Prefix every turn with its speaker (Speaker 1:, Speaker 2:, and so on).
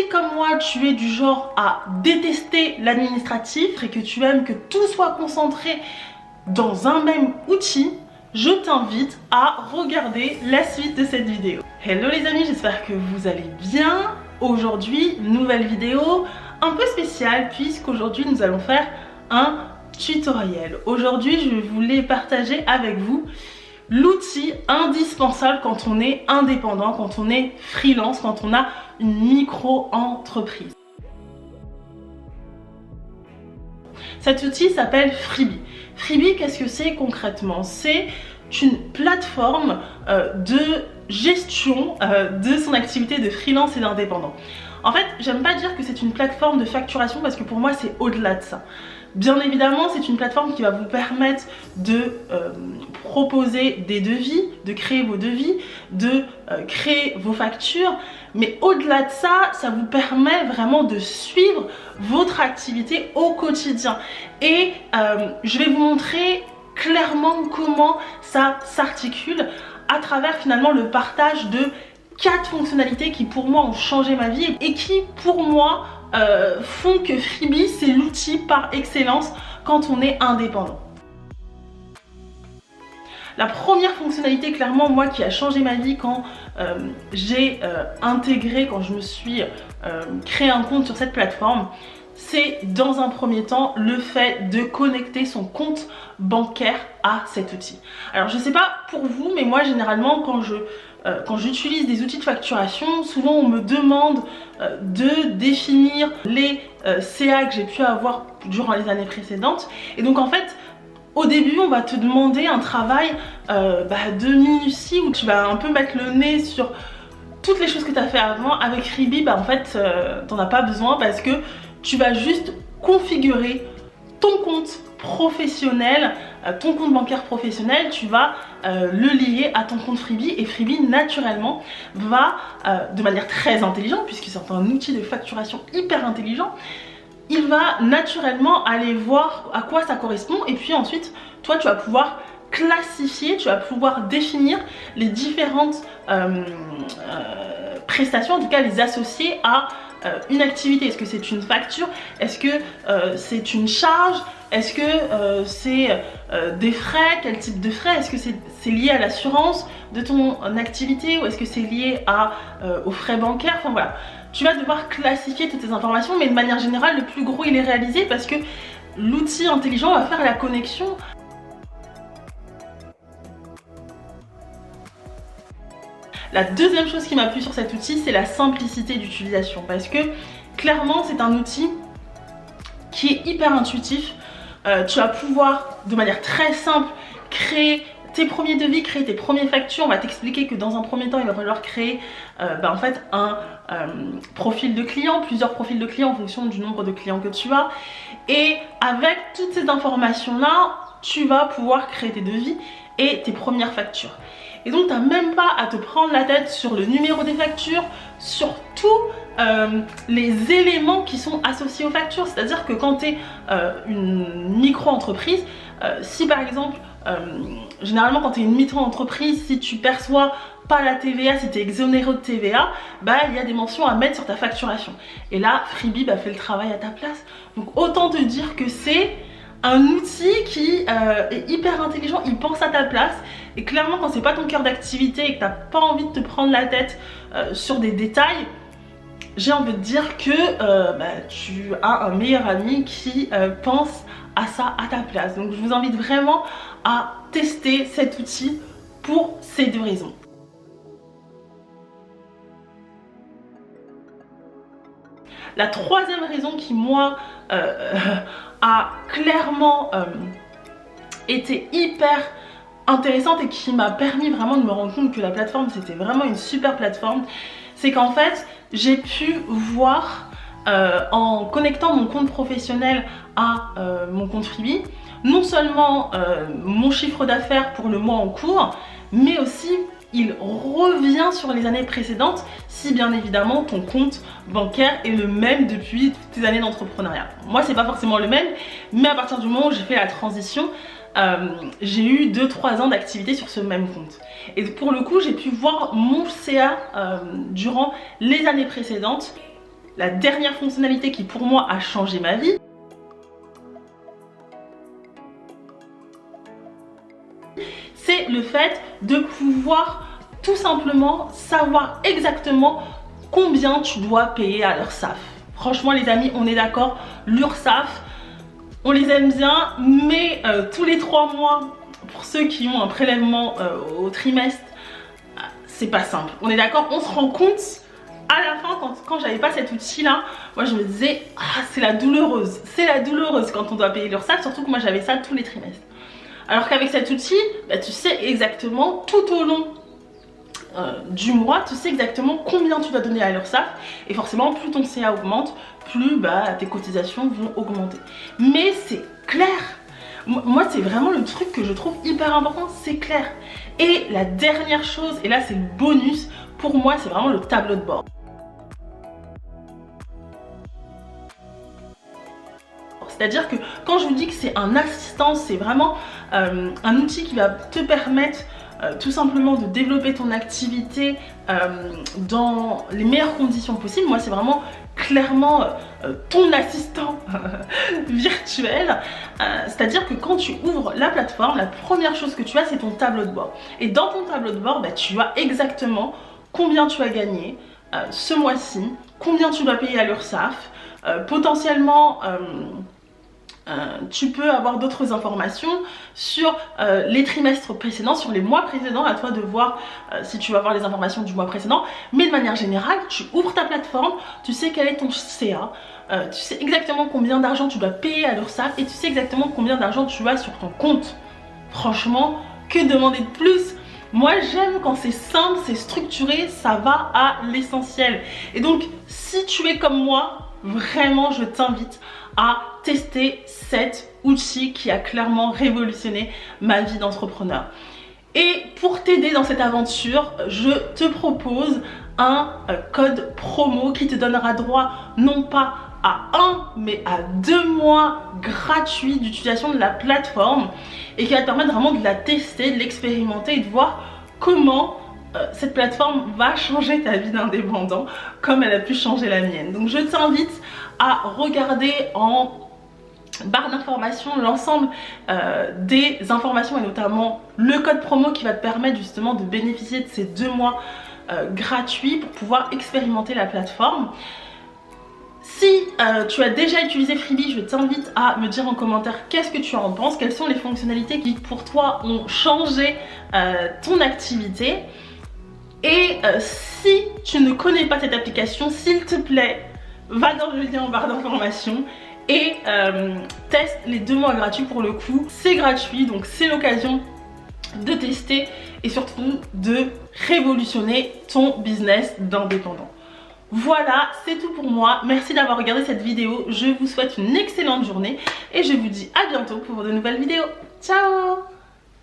Speaker 1: Si comme moi tu es du genre à détester l'administratif et que tu aimes que tout soit concentré dans un même outil, je t'invite à regarder la suite de cette vidéo. Hello les amis, j'espère que vous allez bien. Aujourd'hui, nouvelle vidéo un peu spéciale puisqu'aujourd'hui nous allons faire un tutoriel. Aujourd'hui, je voulais partager avec vous l'outil indispensable quand on est indépendant, quand on est freelance, quand on a une micro-entreprise. Cet outil s'appelle Freebie. Freebie, qu'est-ce que c'est concrètement? C'est une plateforme de gestion de son activité de freelance et d'indépendant. En fait, j'aime pas dire que c'est une plateforme de facturation parce que pour moi c'est au-delà de ça. Bien évidemment, c'est une plateforme qui va vous permettre de proposer des devis, de créer vos devis, de créer vos factures. Mais au-delà de ça, ça vous permet vraiment de suivre votre activité au quotidien. Et je vais vous montrer clairement comment ça s'articule à travers finalement le partage de 4 fonctionnalités qui pour moi ont changé ma vie et qui pour moi font que Freebie c'est l'outil par excellence quand on est indépendant. La première fonctionnalité clairement moi qui a changé ma vie quand j'ai intégré, quand je me suis créé un compte sur cette plateforme, c'est dans un premier temps le fait de connecter son compte bancaire à cet outil. Alors je sais pas pour vous, mais moi généralement quand j'utilise des outils de facturation, souvent on me demande de définir les CA que j'ai pu avoir durant les années précédentes. Et donc en fait, au début, on va te demander un travail de minutie où tu vas un peu mettre le nez sur toutes les choses que tu as fait avant. Avec Freebie, en fait, t'en as pas besoin parce que tu vas juste configurer ton compte professionnel, ton compte bancaire professionnel, tu vas le lier à ton compte Freebie et Freebie naturellement va, de manière très intelligente, puisque c'est un outil de facturation hyper intelligent, il va naturellement aller voir à quoi ça correspond et puis ensuite toi tu vas pouvoir classifier, tu vas pouvoir définir les différentes prestations, en tout cas les associer à une activité. Est-ce que c'est une facture? Est-ce que c'est une charge? Est-ce que c'est des frais? Quel type de frais? Est-ce que c'est lié à l'assurance de ton activité ou est-ce que c'est lié aux frais bancaires? Enfin voilà, tu vas devoir classifier toutes ces informations, mais de manière générale, le plus gros il est réalisé parce que l'outil intelligent va faire la connexion. La deuxième chose qui m'a plu sur cet outil, c'est la simplicité d'utilisation parce que clairement c'est un outil qui est hyper intuitif. Tu vas pouvoir de manière très simple créer tes premiers devis, créer tes premières factures. On va t'expliquer que dans un premier temps il va falloir créer en fait un profil de client, plusieurs profils de clients en fonction du nombre de clients que tu as. Et avec toutes ces informations là, tu vas pouvoir créer tes devis et tes premières factures. Et donc tu n'as même pas à te prendre la tête sur le numéro des factures, sur tous les éléments qui sont associés aux factures. C'est-à-dire que quand tu es une micro-entreprise, si par exemple, généralement quand tu es une micro-entreprise, si tu perçois pas la TVA, si tu es exonéré de TVA, il y a des mentions à mettre sur ta facturation. Et là, Freebie fait le travail à ta place. Donc autant te dire que c'est un outil qui est hyper intelligent, il pense à ta place. Et clairement quand c'est pas ton cœur d'activité et que t'as pas envie de te prendre la tête sur des détails, j'ai envie de dire que tu as un meilleur ami qui pense à ça à ta place. Donc je vous invite vraiment à tester cet outil pour ces deux raisons. La troisième raison qui moi a clairement été hyper intéressante et qui m'a permis vraiment de me rendre compte que la plateforme c'était vraiment une super plateforme, c'est qu'en fait j'ai pu voir en connectant mon compte professionnel à mon compte Freebie, non seulement mon chiffre d'affaires pour le mois en cours, mais aussi il revient sur les années précédentes si bien évidemment ton compte bancaire est le même depuis toutes tes années d'entrepreneuriat. Moi c'est pas forcément le même, mais à partir du moment où j'ai fait la transition, j'ai eu 2-3 ans d'activité sur ce même compte. Et pour le coup j'ai pu voir mon CA durant les années précédentes la dernière fonctionnalité qui pour moi a changé ma vie, c'est le fait de pouvoir tout simplement savoir exactement combien tu dois payer à l'URSSAF. Franchement les amis, on est d'accord, l'URSSAF, on les aime bien, mais tous les 3 mois, pour ceux qui ont un prélèvement au trimestre, c'est pas simple. On est d'accord, on se rend compte à la fin, quand j'avais pas cet outil là, moi je me disais, ah, c'est la douloureuse quand on doit payer l'URSSAF, surtout que moi j'avais ça tous les trimestres. Alors qu'avec cet outil, bah, tu sais exactement tout au long du mois, tu sais exactement combien tu dois donner à l'URSSAF, et forcément plus ton CA augmente, plus bah, tes cotisations vont augmenter. Mais c'est clair, moi c'est vraiment le truc que je trouve hyper important, c'est clair. Et la dernière chose, et là c'est le bonus, pour moi c'est vraiment le tableau de bord. C'est-à-dire que quand je vous dis que c'est un assistant, c'est vraiment un outil qui va te permettre tout simplement de développer ton activité dans les meilleures conditions possibles. Moi c'est vraiment clairement ton assistant virtuel. C'est-à-dire que quand tu ouvres la plateforme, la première chose que tu as c'est ton tableau de bord. Et dans ton tableau de bord, bah, tu as exactement combien tu as gagné ce mois-ci, combien tu dois payer à l'URSSAF, potentiellement... tu peux avoir d'autres informations sur les trimestres précédents, sur les mois précédents, à toi de voir si tu vas avoir les informations du mois précédent. Mais de manière générale, tu ouvres ta plateforme, tu sais quel est ton CA, tu sais exactement combien d'argent tu dois payer à l'URSSAF et tu sais exactement combien d'argent tu as sur ton compte. Franchement, que demander de plus? Moi j'aime quand c'est simple, c'est structuré, ça va à l'essentiel. Et donc si tu es comme moi, vraiment je t'invite à tester cet outil qui a clairement révolutionné ma vie d'entrepreneur. Et pour t'aider dans cette aventure, je te propose un code promo qui te donnera droit non pas à 1 mais à 2 mois gratuits d'utilisation de la plateforme et qui va te permettre vraiment de la tester, de l'expérimenter et de voir comment cette plateforme va changer ta vie d'indépendant comme elle a pu changer la mienne. Donc je t'invite à regarder en barre d'informations l'ensemble des informations et notamment le code promo qui va te permettre justement de bénéficier de ces 2 mois gratuits pour pouvoir expérimenter la plateforme. Si tu as déjà utilisé Freebie, je t'invite à me dire en commentaire qu'est-ce que tu en penses, quelles sont les fonctionnalités qui pour toi ont changé ton activité. Et si tu ne connais pas cette application, s'il te plaît, va dans le lien en barre d'informations et teste les 2 mois gratuits. Pour le coup, c'est gratuit, donc c'est l'occasion de tester et surtout de révolutionner ton business d'indépendant. Voilà, c'est tout pour moi. Merci d'avoir regardé cette vidéo. Je vous souhaite une excellente journée et je vous dis à bientôt pour de nouvelles vidéos. Ciao!